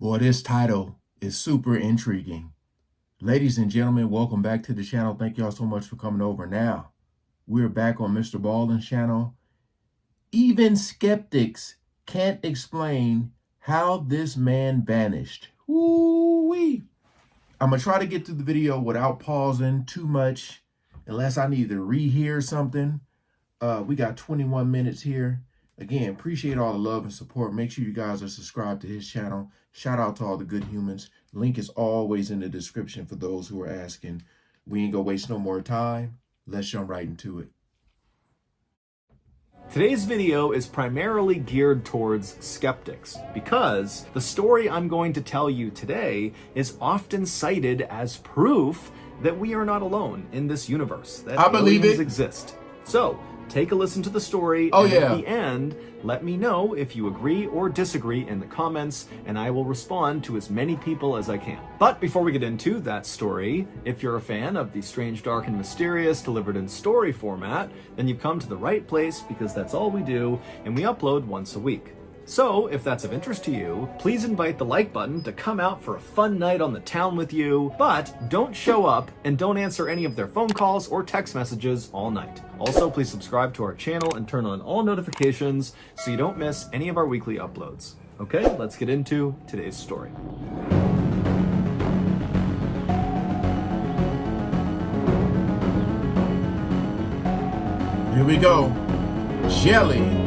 Boy, this title is super intriguing. Ladies and gentlemen, welcome back to the channel. Thank y'all so much for coming over. Now, we're back on Mr. Balden's channel. Even skeptics can't explain how this man vanished. Woo-wee. I'm going to try to get through the video without pausing too much, unless I need to rehear something. We got 21 minutes here. Again, appreciate all the love and support. Make sure you guys are subscribed to his channel. Shout out to all the good humans. Link is always in the description for those who are asking. We ain't gonna waste no more time. Let's jump right into it. Today's video is primarily geared towards skeptics because the story I'm going to tell you today is often cited as proof that we are not alone in this universe, that I believe aliens it. exist. So, take a listen to the story, Oh, and yeah. at the end, let me know if you agree or disagree in the comments, and I will respond to as many people as I can. But before we get into that story, if you're a fan of the strange, dark, and mysterious delivered in story format, then you've come to the right place because that's all we do, and we upload once a week. So, if that's of interest to you, please invite the like button to come out for a fun night on the town with you, but don't show up and don't answer any of their phone calls or text messages all night. Also, please subscribe to our channel and turn on all notifications so you don't miss any of our weekly uploads. Okay, let's get into today's story. Here we go. Jelly.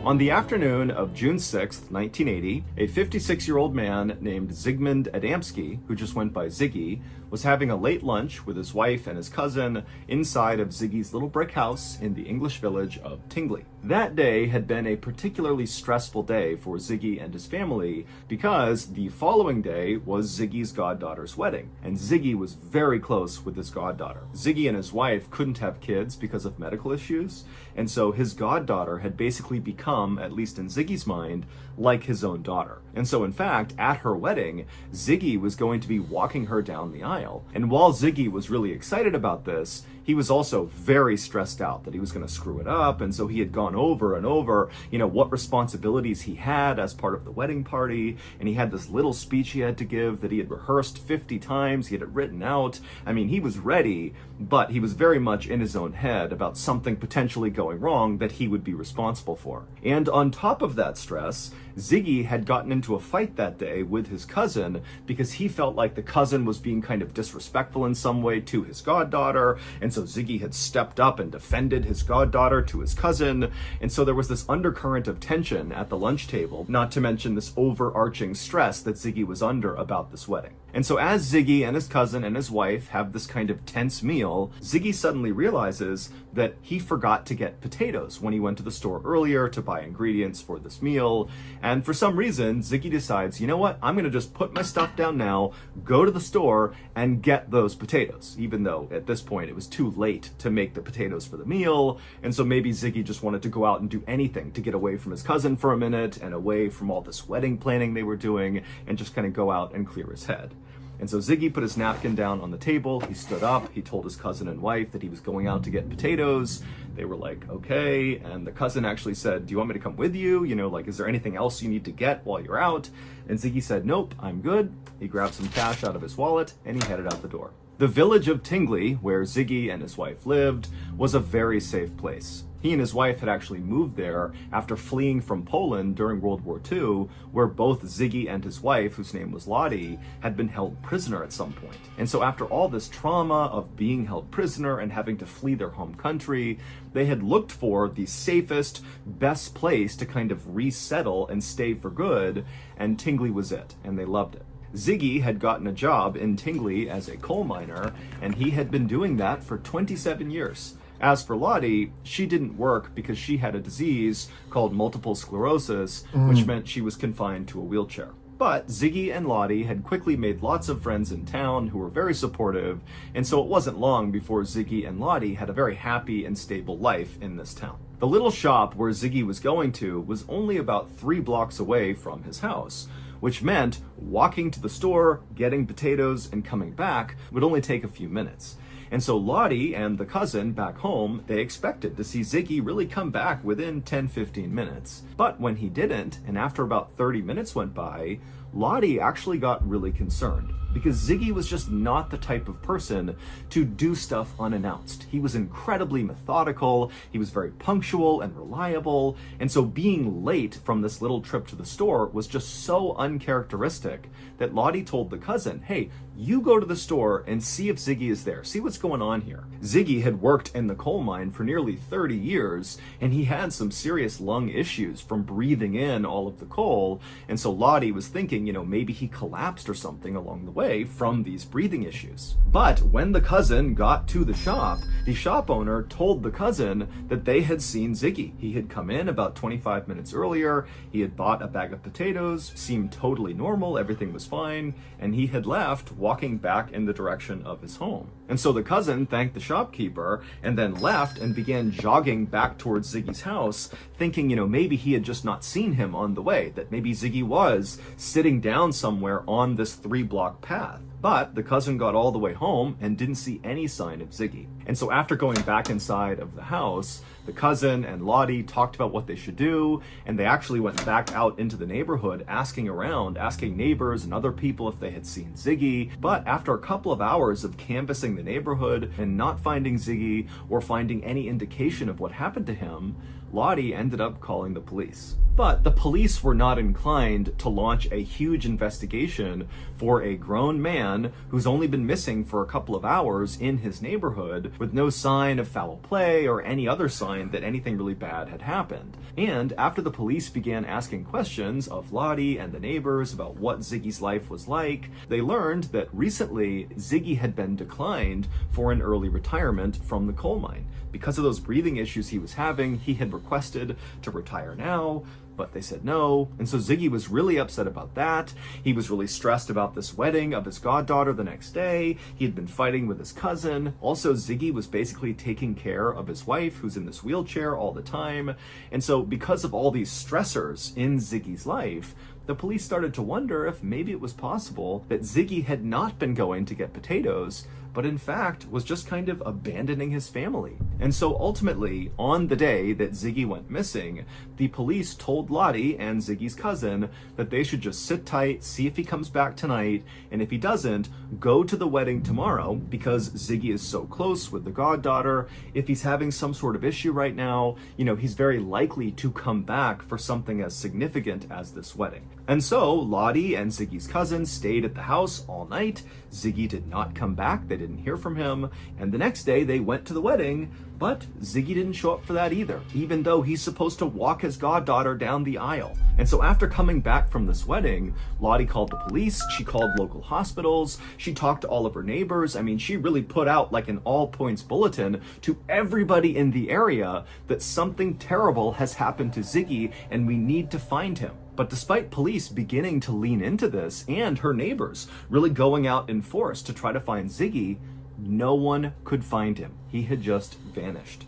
On the afternoon of June 6th, 1980, a 56-year-old man named Zygmunt Adamski, who just went by Ziggy, was having a late lunch with his wife and his cousin inside of Ziggy's little brick house in the English village of Tingley. That day had been a particularly stressful day for Ziggy and his family because the following day was Ziggy's goddaughter's wedding, and Ziggy was very close with his goddaughter. Ziggy and his wife couldn't have kids because of medical issues, and so his goddaughter had basically become, at least in Ziggy's mind, like his own daughter. And so in fact, at her wedding, Ziggy was going to be walking her down the aisle. And while Ziggy was really excited about this, he was also very stressed out that he was going to screw it up. And so he had gone over and over, what responsibilities he had as part of the wedding party. And he had this little speech he had to give that he had rehearsed 50 times. He had it written out. I mean, he was ready, but he was very much in his own head about something potentially going wrong that he would be responsible for. And on top of that stress, Ziggy had gotten into a fight that day with his cousin because he felt like the cousin was being kind of disrespectful in some way to his goddaughter, and so Ziggy had stepped up and defended his goddaughter to his cousin, and so there was this undercurrent of tension at the lunch table, not to mention this overarching stress that Ziggy was under about this wedding. And so as Ziggy and his cousin and his wife have this kind of tense meal, Ziggy suddenly realizes that he forgot to get potatoes when he went to the store earlier to buy ingredients for this meal. And for some reason, Ziggy decides, you know what, I'm going to just put my stuff down now, go to the store, and get those potatoes, even though at this point it was too late to make the potatoes for the meal. And so maybe Ziggy just wanted to go out and do anything to get away from his cousin for a minute and away from all this wedding planning they were doing and just kind of go out and clear his head. And so Ziggy put his napkin down on the table, he stood up, he told his cousin and wife that he was going out to get potatoes. They were like, okay, and the cousin actually said, do you want me to come with you? Is there anything else you need to get while you're out? And Ziggy said, nope, I'm good. He grabbed some cash out of his wallet and he headed out the door. The village of Tingley, where Ziggy and his wife lived, was a very safe place. He and his wife had actually moved there after fleeing from Poland during World War II, where both Ziggy and his wife, whose name was Lottie, had been held prisoner at some point. And so after all this trauma of being held prisoner and having to flee their home country, they had looked for the safest, best place to kind of resettle and stay for good, and Tingley was it, and they loved it. Ziggy had gotten a job in Tingley as a coal miner, and he had been doing that for 27 years. As for Lottie, she didn't work because she had a disease called multiple sclerosis, which meant she was confined to a wheelchair. But Ziggy and Lottie had quickly made lots of friends in town who were very supportive, and so it wasn't long before Ziggy and Lottie had a very happy and stable life in this town. The little shop where Ziggy was going to was only about 3 blocks away from his house, which meant walking to the store, getting potatoes, and coming back would only take a few minutes. And so Lottie and the cousin back home, they expected to see Ziggy really come back within 10-15 minutes. But when he didn't, and after about 30 minutes went by, Lottie actually got really concerned because Ziggy was just not the type of person to do stuff unannounced. He was incredibly methodical, he was very punctual and reliable, and so being late from this little trip to the store was just so uncharacteristic that Lottie told the cousin, hey, you go to the store and see if Ziggy is there, see what's going on here. Ziggy had worked in the coal mine for nearly 30 years, and he had some serious lung issues from breathing in all of the coal, and so Lottie was thinking, maybe he collapsed or something along the way from these breathing issues. But when the cousin got to the shop owner told the cousin that they had seen Ziggy. He had come in about 25 minutes earlier, he had bought a bag of potatoes, seemed totally normal, everything was fine, and he had left walking back in the direction of his home. And so the cousin thanked the shopkeeper and then left and began jogging back towards Ziggy's house, thinking, maybe he had just not seen him on the way, that maybe Ziggy was sitting down somewhere on this 3-block path. But the cousin got all the way home and didn't see any sign of Ziggy. And so after going back inside of the house, the cousin and Lottie talked about what they should do, and they actually went back out into the neighborhood asking around, asking neighbors and other people if they had seen Ziggy. But after a couple of hours of canvassing the neighborhood and not finding Ziggy or finding any indication of what happened to him, Lottie ended up calling the police. But the police were not inclined to launch a huge investigation for a grown man who's only been missing for a couple of hours in his neighborhood with no sign of foul play or any other sign that anything really bad had happened. And after the police began asking questions of Lottie and the neighbors about what Ziggy's life was like, they learned that recently Ziggy had been declined for an early retirement from the coal mine. Because of those breathing issues he was having, he had requested to retire now, but they said no. And so Ziggy was really upset about that. He was really stressed about this wedding of his goddaughter the next day. He had been fighting with his cousin. Also, Ziggy was basically taking care of his wife, who's in this wheelchair all the time. And so because of all these stressors in Ziggy's life, the police started to wonder if maybe it was possible that Ziggy had not been going to get potatoes, but in fact was just kind of abandoning his family. And so ultimately, on the day that Ziggy went missing, the police told Lottie and Ziggy's cousin that they should just sit tight, see if he comes back tonight, and if he doesn't, go to the wedding tomorrow, because Ziggy is so close with the goddaughter. If he's having some sort of issue right now, he's very likely to come back for something as significant as this wedding. And so Lottie and Ziggy's cousin stayed at the house all night. Ziggy did not come back, they didn't hear from him, and the next day they went to the wedding, but Ziggy didn't show up for that either, even though he's supposed to walk his goddaughter down the aisle. And so after coming back from this wedding, Lottie called the police, she called local hospitals, she talked to all of her neighbors. I mean, she really put out like an all-points bulletin to everybody in the area that something terrible has happened to Ziggy and we need to find him. But despite police beginning to lean into this and her neighbors really going out in force to try to find Ziggy, no one could find him. He had just vanished.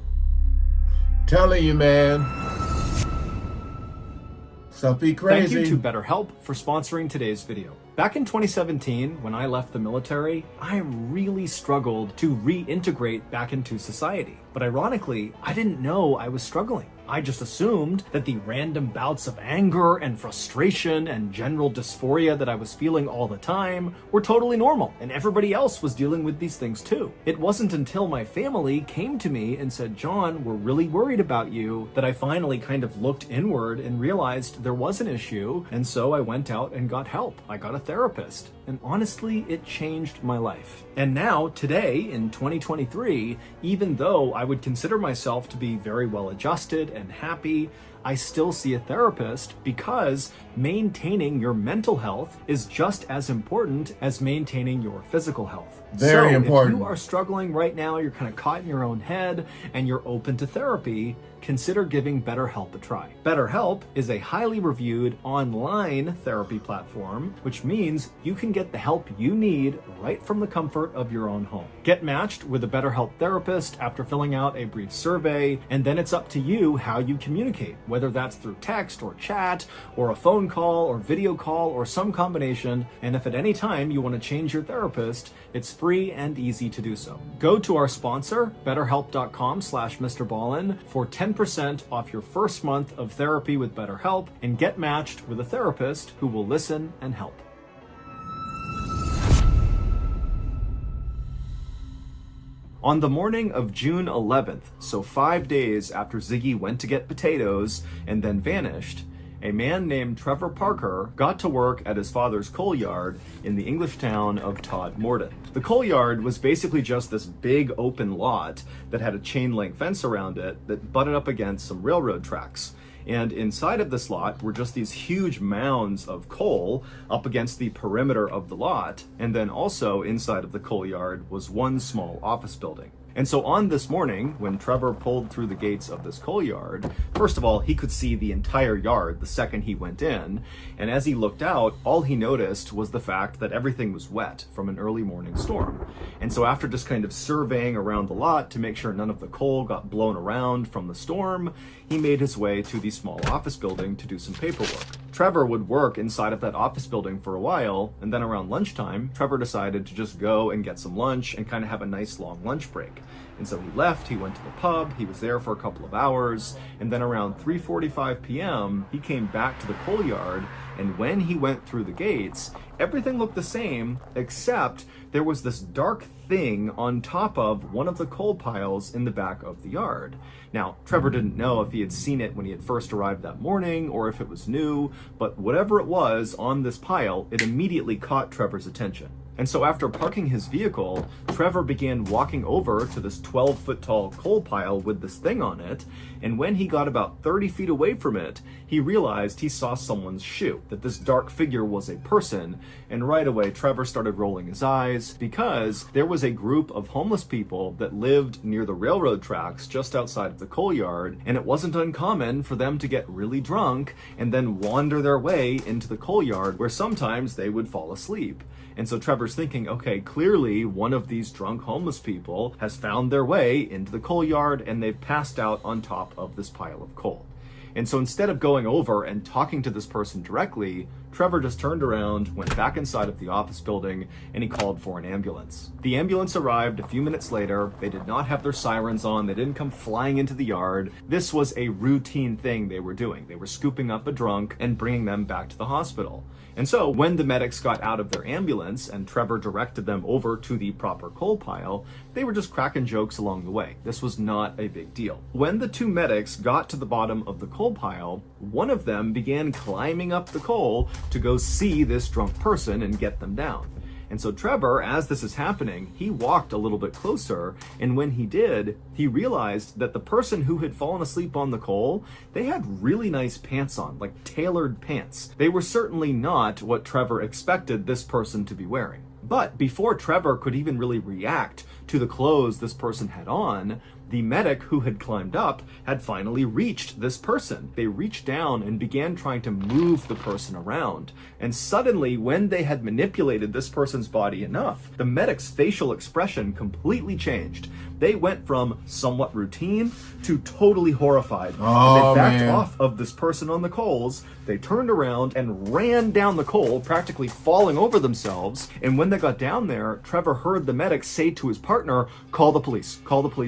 Telling you, man. Stuff be crazy. Thank you to BetterHelp for sponsoring today's video. Back in 2017, when I left the military, I really struggled to reintegrate back into society. But ironically, I didn't know I was struggling. I just assumed that the random bouts of anger and frustration and general dysphoria that I was feeling all the time were totally normal, and everybody else was dealing with these things too. It wasn't until my family came to me and said, John, we're really worried about you, that I finally kind of looked inward and realized there was an issue, and so I went out and got help. I got a therapist, and honestly, it changed my life. And now, today, in 2023, even though I would consider myself to be very well adjusted and happy, I still see a therapist because maintaining your mental health is just as important as maintaining your physical health. Very important. If you are struggling right now, you're kind of caught in your own head and you're open to therapy, consider giving BetterHelp a try. BetterHelp is a highly reviewed online therapy platform, which means you can get the help you need right from the comfort of your own home. Get matched with a BetterHelp therapist after filling out a brief survey, and then it's up to you how you communicate, whether that's through text or chat or a phone call or video call or some combination. And if at any time you want to change your therapist, it's free and easy to do so. Go to our sponsor, betterhelp.com/MrBallin, for 10% off your first month of therapy with BetterHelp and get matched with a therapist who will listen and help. On the morning of June 11th, so 5 days after Ziggy went to get potatoes and then vanished, a man named Trevor Parker got to work at his father's coal yard in the English town of Todmorden. The coal yard was basically just this big open lot that had a chain link fence around it that butted up against some railroad tracks. And inside of this lot were just these huge mounds of coal up against the perimeter of the lot. And then also inside of the coal yard was one small office building. And so on this morning, when Trevor pulled through the gates of this coal yard, first of all, he could see the entire yard the second he went in. And as he looked out, all he noticed was the fact that everything was wet from an early morning storm. And so after just kind of surveying around the lot to make sure none of the coal got blown around from the storm, he made his way to the small office building to do some paperwork. Trevor would work inside of that office building for a while, and then around lunchtime, Trevor decided to just go and get some lunch and kind of have a nice long lunch break. And so he left, he went to the pub, he was there for a couple of hours, and then around 3:45 p.m., he came back to the coal yard, and when he went through the gates, everything looked the same, except there was this dark thing on top of one of the coal piles in the back of the yard. Now, Trevor didn't know if he had seen it when he had first arrived that morning or if it was new, but whatever it was on this pile, it immediately caught Trevor's attention. And so after parking his vehicle, Trevor began walking over to this 12-foot tall coal pile with this thing on it. And when he got about 30 feet away from it, he realized he saw someone's shoe, that this dark figure was a person. And right away, Trevor started rolling his eyes because there was a group of homeless people that lived near the railroad tracks just outside of the coal yard. And it wasn't uncommon for them to get really drunk and then wander their way into the coal yard, where sometimes they would fall asleep. And so Trevor's thinking, okay, clearly one of these drunk homeless people has found their way into the coal yard and they've passed out on top of this pile of coal. And so instead of going over and talking to this person directly, Trevor just turned around, went back inside of the office building, and he called for an ambulance. The ambulance arrived a few minutes later. They did not have their sirens on. They didn't come flying into the yard. This was a routine thing they were doing. They were scooping up a drunk and bringing them back to the hospital. And so when the medics got out of their ambulance and Trevor directed them over to the proper coal pile, they were just cracking jokes along the way. This was not a big deal. When the two medics got to the bottom of the coal pile, one of them began climbing up the coal to go see this drunk person and get them down. And so Trevor, as this is happening, he walked a little bit closer, and when he did, he realized that the person who had fallen asleep on the coal, they had really nice pants on, like tailored pants. They were certainly not what Trevor expected this person to be wearing. But before Trevor could even really react to the clothes this person had on, the medic who had climbed up had finally reached this person. They reached down and began trying to move the person around. And suddenly, when they had manipulated this person's body enough, the medic's facial expression completely changed. They went from somewhat routine to totally horrified. And they backed off of this person on the coals. They turned around and ran down the coal, practically falling over themselves. And when they got down there, Trevor heard the medic say to his partner, call the police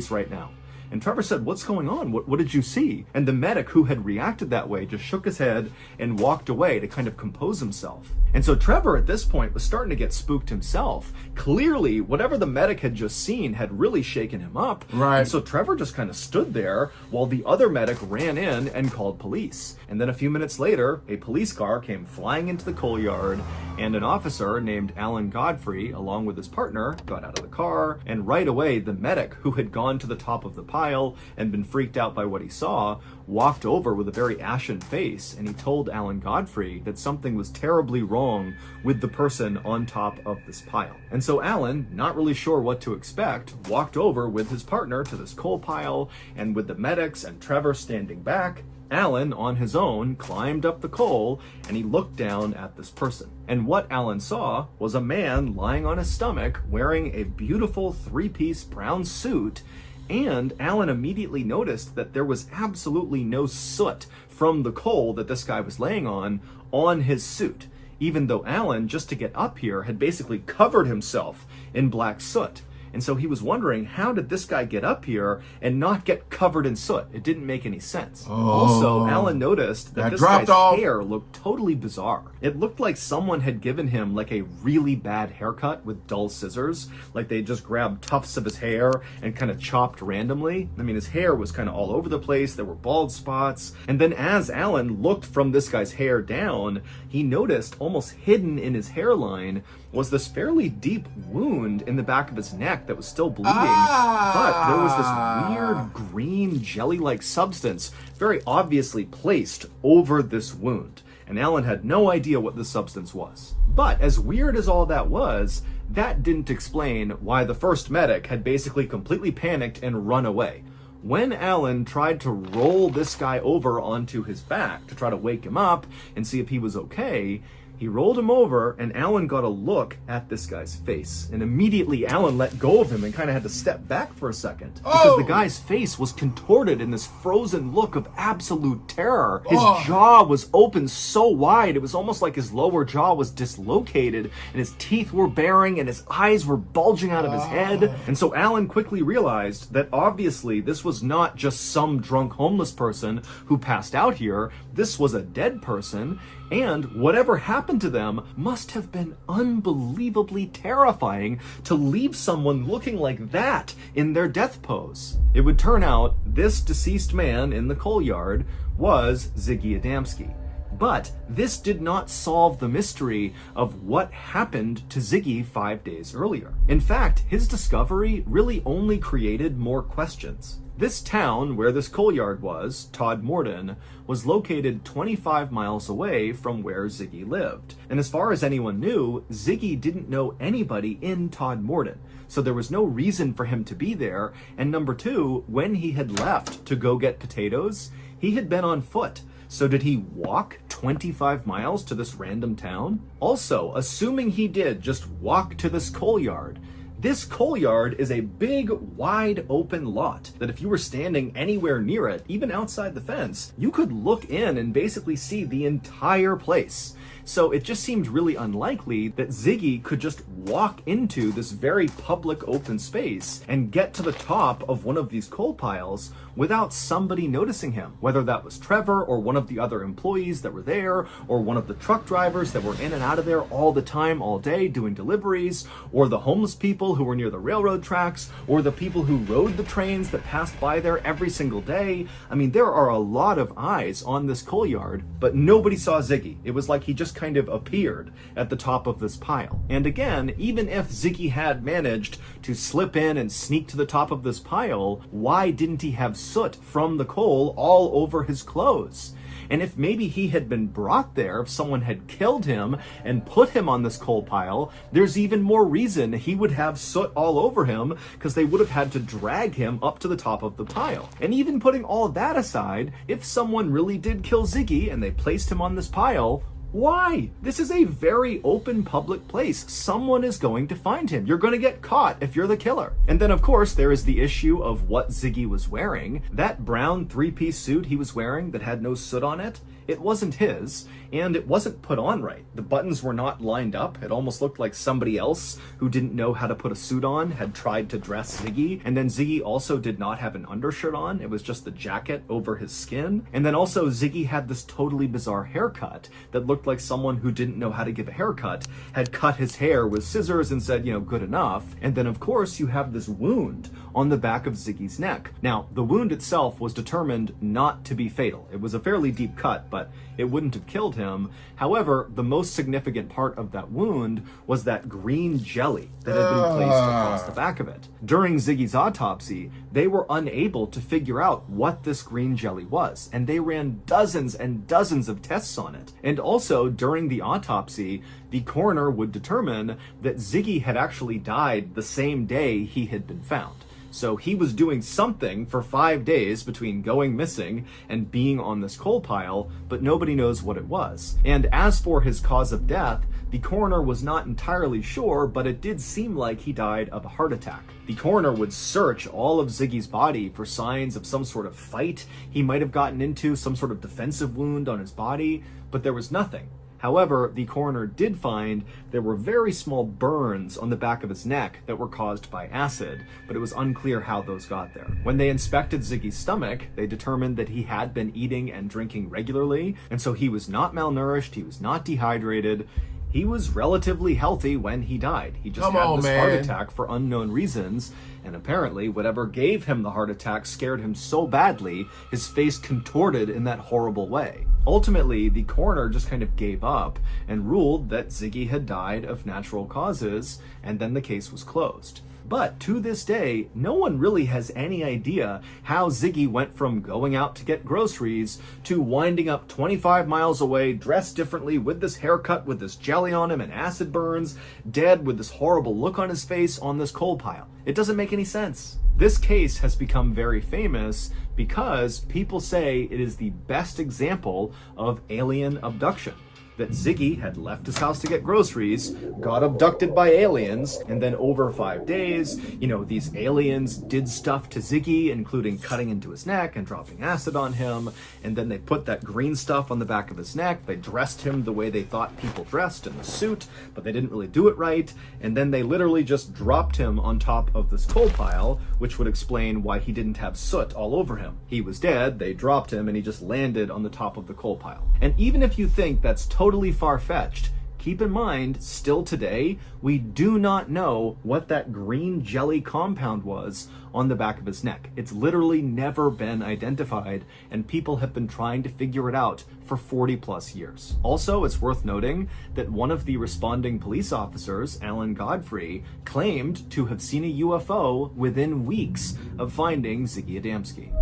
right now. And Trevor said, what's going on? What did you see? And the medic, who had reacted that way, just shook his head and walked away to kind of compose himself. And so Trevor at this point was starting to get spooked himself. Clearly, whatever the medic had just seen had really shaken him up. Right. And so Trevor just kind of stood there while the other medic ran in and called police. And then a few minutes later, a police car came flying into the coal yard, and an officer named Alan Godfrey, along with his partner, got out of the car. And right away, the medic, who had gone to the top of the pile, pile and been freaked out by what he saw, walked over with a very ashen face, and he told Alan Godfrey that something was terribly wrong with the person on top of this pile. And so Alan, not really sure what to expect, walked over with his partner to this coal pile, and with the medics and Trevor standing back, Alan, on his own, climbed up the coal and he looked down at this person. And what Alan saw was a man lying on his stomach wearing a beautiful three-piece brown suit, and Alan immediately noticed that there was absolutely no soot from the coal that this guy was laying on his suit, even though Alan, just to get up here, had basically covered himself in black soot. And so he was wondering, how did this guy get up here and not get covered in soot? It didn't make any sense. Also, Alan noticed that this guy's hair looked totally bizarre. It looked like someone had given him like a really bad haircut with dull scissors. Like they just grabbed tufts of his hair and kind of chopped randomly. I mean, his hair was kind of all over the place. There were bald spots. And then as Alan looked from this guy's hair down, he noticed almost hidden in his hairline was this fairly deep wound in the back of his neck that was still bleeding, but there was this weird green jelly-like substance very obviously placed over this wound, and Alan had no idea what this substance was. But as weird as all that was, that didn't explain why the first medic had basically completely panicked and run away. When Alan tried to roll this guy over onto his back to try to wake him up and see if he was okay, he rolled him over, and Alan got a look at this guy's face. And immediately Alan let go of him and kind of had to step back for a second. Because the guy's face was contorted in this frozen look of absolute terror. His jaw was open so wide, it was almost like his lower jaw was dislocated, and his teeth were baring, and his eyes were bulging out of his head. And so Alan quickly realized that obviously this was not just some drunk homeless person who passed out here. This was a dead person, and whatever happened to them must have been unbelievably terrifying to leave someone looking like that in their death pose. It would turn out this deceased man in the coal yard was Ziggy Adamski. But this did not solve the mystery of what happened to Ziggy 5 days earlier. In fact, his discovery really only created more questions. This town where this coal yard was, Todmorden, was located 25 miles away from where Ziggy lived. And as far as anyone knew, Ziggy didn't know anybody in Todmorden. So there was no reason for him to be there. And number two, when he had left to go get potatoes, he had been on foot. So did he walk 25 miles to this random town? Also, assuming he did just walk to this coal yard, this coal yard is a big, wide open lot that if you were standing anywhere near it, even outside the fence, you could look in and basically see the entire place. So it just seemed really unlikely that Ziggy could just walk into this very public open space and get to the top of one of these coal piles without somebody noticing him, whether that was Trevor or one of the other employees that were there, or one of the truck drivers that were in and out of there all the time, all day, doing deliveries, or the homeless people who were near the railroad tracks, or the people who rode the trains that passed by there every single day. I mean, there are a lot of eyes on this coal yard, but nobody saw Ziggy. It was like he just kind of appeared at the top of this pile. And again, even if Ziggy had managed to slip in and sneak to the top of this pile, why didn't he have soot from the coal all over his clothes? And if maybe he had been brought there, if someone had killed him and put him on this coal pile, there's even more reason he would have soot all over him, because they would have had to drag him up to the top of the pile. And even putting all that aside, if someone really did kill Ziggy and they placed him on this pile, why? This is a very open public place. Someone is going to find him. You're going to get caught if you're the killer. And then of course there is the issue of what Ziggy was wearing. That brown three-piece suit he was wearing that had no soot on it, it wasn't his, and it wasn't put on right. The buttons were not lined up. It almost looked like somebody else who didn't know how to put a suit on had tried to dress Ziggy. And then Ziggy also did not have an undershirt on. It was just the jacket over his skin. And then also Ziggy had this totally bizarre haircut that looked looked like someone who didn't know how to give a haircut had cut his hair with scissors and said, good enough. And then, of course, you have this wound on the back of Ziggy's neck. Now, the wound itself was determined not to be fatal. It was a fairly deep cut, but it wouldn't have killed him. However, the most significant part of that wound was that green jelly that had been placed across the back of it. During Ziggy's autopsy, they were unable to figure out what this green jelly was, and they ran dozens and dozens of tests on it. And also, during the autopsy, the coroner would determine that Ziggy had actually died the same day he had been found. So he was doing something for 5 days between going missing and being on this coal pile, but nobody knows what it was. And as for his cause of death, the coroner was not entirely sure, but it did seem like he died of a heart attack. The coroner would search all of Ziggy's body for signs of some sort of fight he might have gotten into, some sort of defensive wound on his body, but there was nothing. However, the coroner did find there were very small burns on the back of his neck that were caused by acid, but it was unclear how those got there. When they inspected Ziggy's stomach, they determined that he had been eating and drinking regularly, and so he was not malnourished, he was not dehydrated. He was relatively healthy when he died. He just had this heart attack for unknown reasons, and apparently whatever gave him the heart attack scared him so badly, his face contorted in that horrible way. Ultimately, the coroner just kind of gave up and ruled that Ziggy had died of natural causes, and then the case was closed. But to this day, no one really has any idea how Ziggy went from going out to get groceries to winding up 25 miles away, dressed differently, with this haircut, with this jelly on him and acid burns, dead with this horrible look on his face on this coal pile. It doesn't make any sense. This case has become very famous because people say it is the best example of alien abduction. That Ziggy had left his house to get groceries, got abducted by aliens, and then over 5 days, these aliens did stuff to Ziggy, including cutting into his neck and dropping acid on him, and then they put that green stuff on the back of his neck. They dressed him the way they thought people dressed, in the suit, but they didn't really do it right, and then they literally just dropped him on top of this coal pile, which would explain why he didn't have soot all over him. He was dead, they dropped him, and he just landed on the top of the coal pile. And even if you think that's totally far-fetched, keep in mind, still today, we do not know what that green jelly compound was on the back of his neck. It's literally never been identified, and people have been trying to figure it out for 40 plus years. Also, it's worth noting that one of the responding police officers, Alan Godfrey, claimed to have seen a UFO within weeks of finding Ziggy Adamski.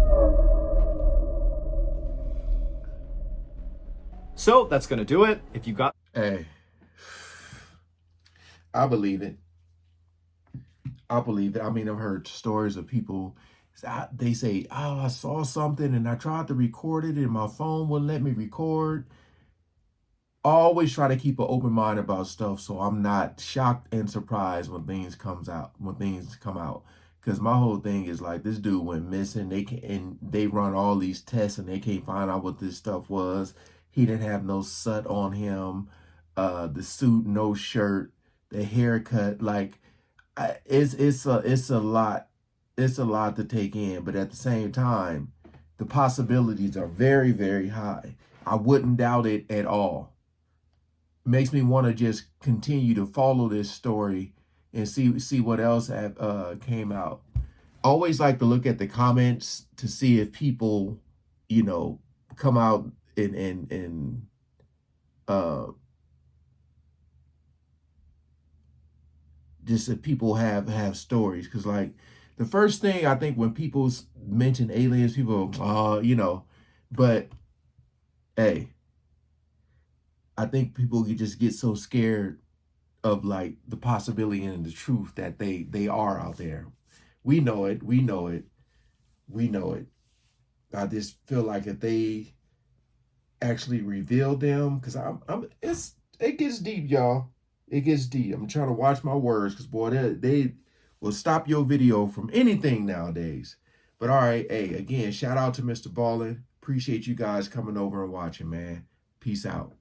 So that's going to do it. If you got... Hey, I believe it. I believe it. I mean, I've heard stories of people, they say, I saw something and I tried to record it and my phone wouldn't let me record. I always try to keep an open mind about stuff so I'm not shocked and surprised when things come out. Because my whole thing is like, this dude went missing. They run all these tests and they can't find out what this stuff was. He didn't have no soot on him, the suit, no shirt, the haircut. Like, it's a lot. It's a lot to take in. But at the same time, the possibilities are very, very high. I wouldn't doubt it at all. Makes me want to just continue to follow this story and see what else came out. Always like to look at the comments to see if people, come out and just if people have stories, because like the first thing I think when people mention aliens, people but hey, I think people just get so scared of like the possibility and the truth that they are out there. We know it. I just feel like if they actually reveal them, because it gets deep, y'all. It gets deep. I'm trying to watch my words, because boy, they will stop your video from anything nowadays. But all right, hey, again, shout out to Mr. Ballin. Appreciate you guys coming over and watching, man. Peace out.